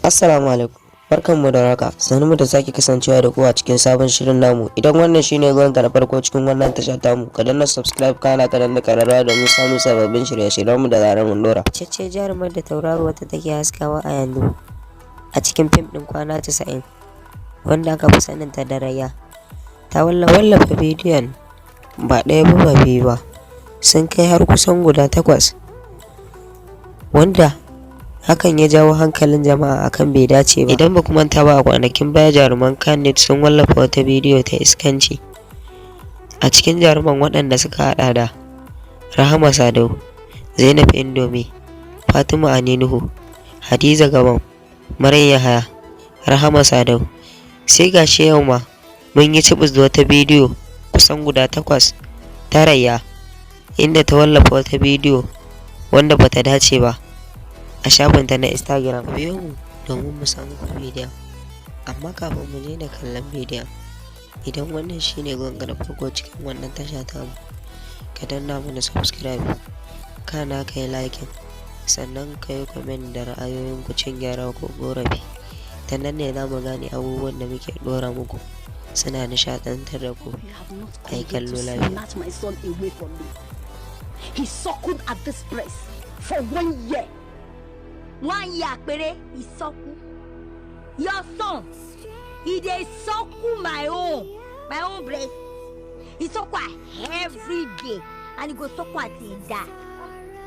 Assalamu alaikum. Barkanmu da warhaka. Sannu da sake kasancewa da ku a cikin sabon shirin namu. Idan wannan shine zuwan ka na farko cikin wannan tasha tamu, ka danna subscribe kana ka danna kararrawa domin samun sababbin shirye-shiryenmu da zarar mun dora. Cece jarumar da tauraruwar ta take haskawa a yanzu a cikin fim din kwana 90 wanda aka fi saninta da raiya. Ta wallafa bidiyon ba ɗaya ba biyu ba, sun kai har kusan guda 8 wanda hakan ya jawo hankalin jama'a akan bai dace ba. Idan ba ku manta ba, a kwanakin baya jaruman kanny sun wallafa wata bidiyo ta iskanci. A cikin jaruman waɗanda suka haɗa da Rahama Sadau, Zainab Indomi, Fatima Aninuhu, Hadiza Gabon, Maryam Yahaya, Rahama Sadau. Sai gashi yau ma mun yi cibis da wata bidiyo kusan guda 8 ta raiya, inda ta wallafa wata bidiyo wanda bata dace ba a shafinta na Instagram. Biyo mu domin mu samu bidiyon, amma kafin mu je da kallon bidiyon, idan wannan shine gonga na farko cikin wannan tasha tamu, ka danna mana subscribe kana ka yi like, sannan ka yi comment da ra'ayoyin ku, cin gyara ko korafi. Ta nan ne za mu gane abubuwan da muke dora muku suna nishadantar da ku. Ai kallo lafiya. He suckled at this place for 1 year. 1 year, pere, he suckle. Your son, he dey suckle my own breast. He suckle every day, and he go suckle till he die.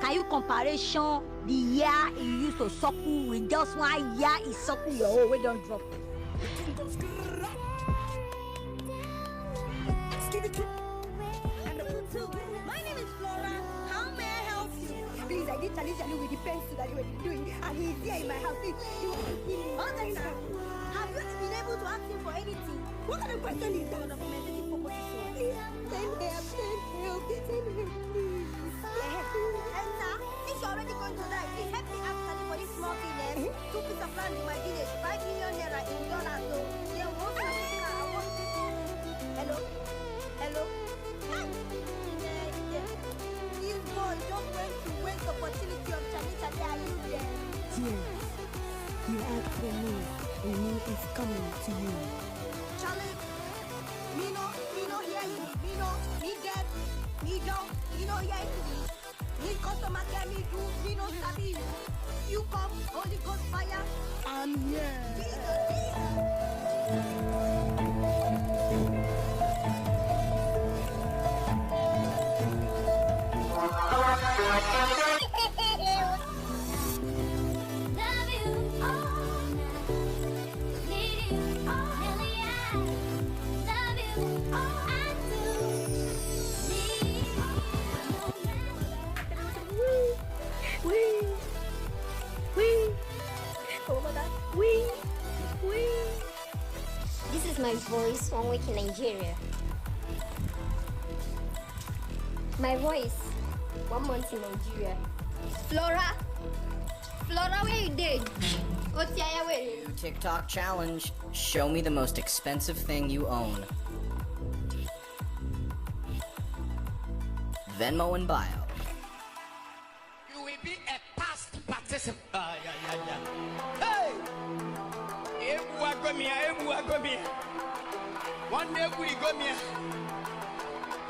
Can you comparison the year he used to suckle with just 1 year he suckle your own? We don't drop. My name is Flora. How may I help you? Please, I did challenge you with the pencil that you were doing, and he's here in my house. He wants to kill me. Have you been able to ask him for anything? What kind of question is that? Documentation purposes. Please, send help, please. And now, since you're already going to die, please help me ask Sally for this small business. 2 pieces of land in my village, 5 million naira in dollars. So, yeah, what kind of thing I want? Hello? Hello? Hi. You boy just went to waste the opportunity of challenge. Are you there? Yes, you ask for me, and me is coming to you. Charlie, me no hear you. Me get, me don't, hear you. Me customer care me do, me no sabi you. You come, Holy Ghost fire. I'm here. This is my voice 1 week in Nigeria. My voice 1 month in Nigeria. Flora, where you did? New TikTok challenge. Show me the most expensive thing you own. Venmo and bio. You will be a past participant. Hey! One day we go here.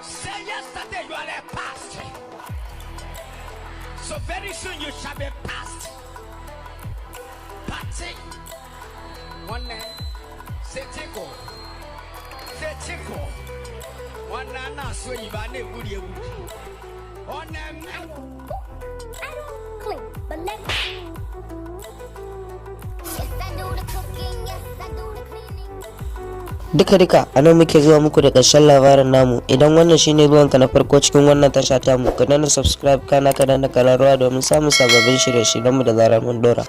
Say yesterday you are a past. So very soon you shall be past. Party. One name. Say tickle. One nana so you are never would you. One name. I don't click, but let's see. Yes, I do the cooking, yes, I do the cleaning. Duka a nan muke zuwa muku da ƙarshen labarin namu. Idan wannan shine zuwanka na farko cikin wannan tasha tamu, ka danna subscribe kana ka danna kararrawa domin samun sababbin shirye-shiryenmu da zarar mun dora.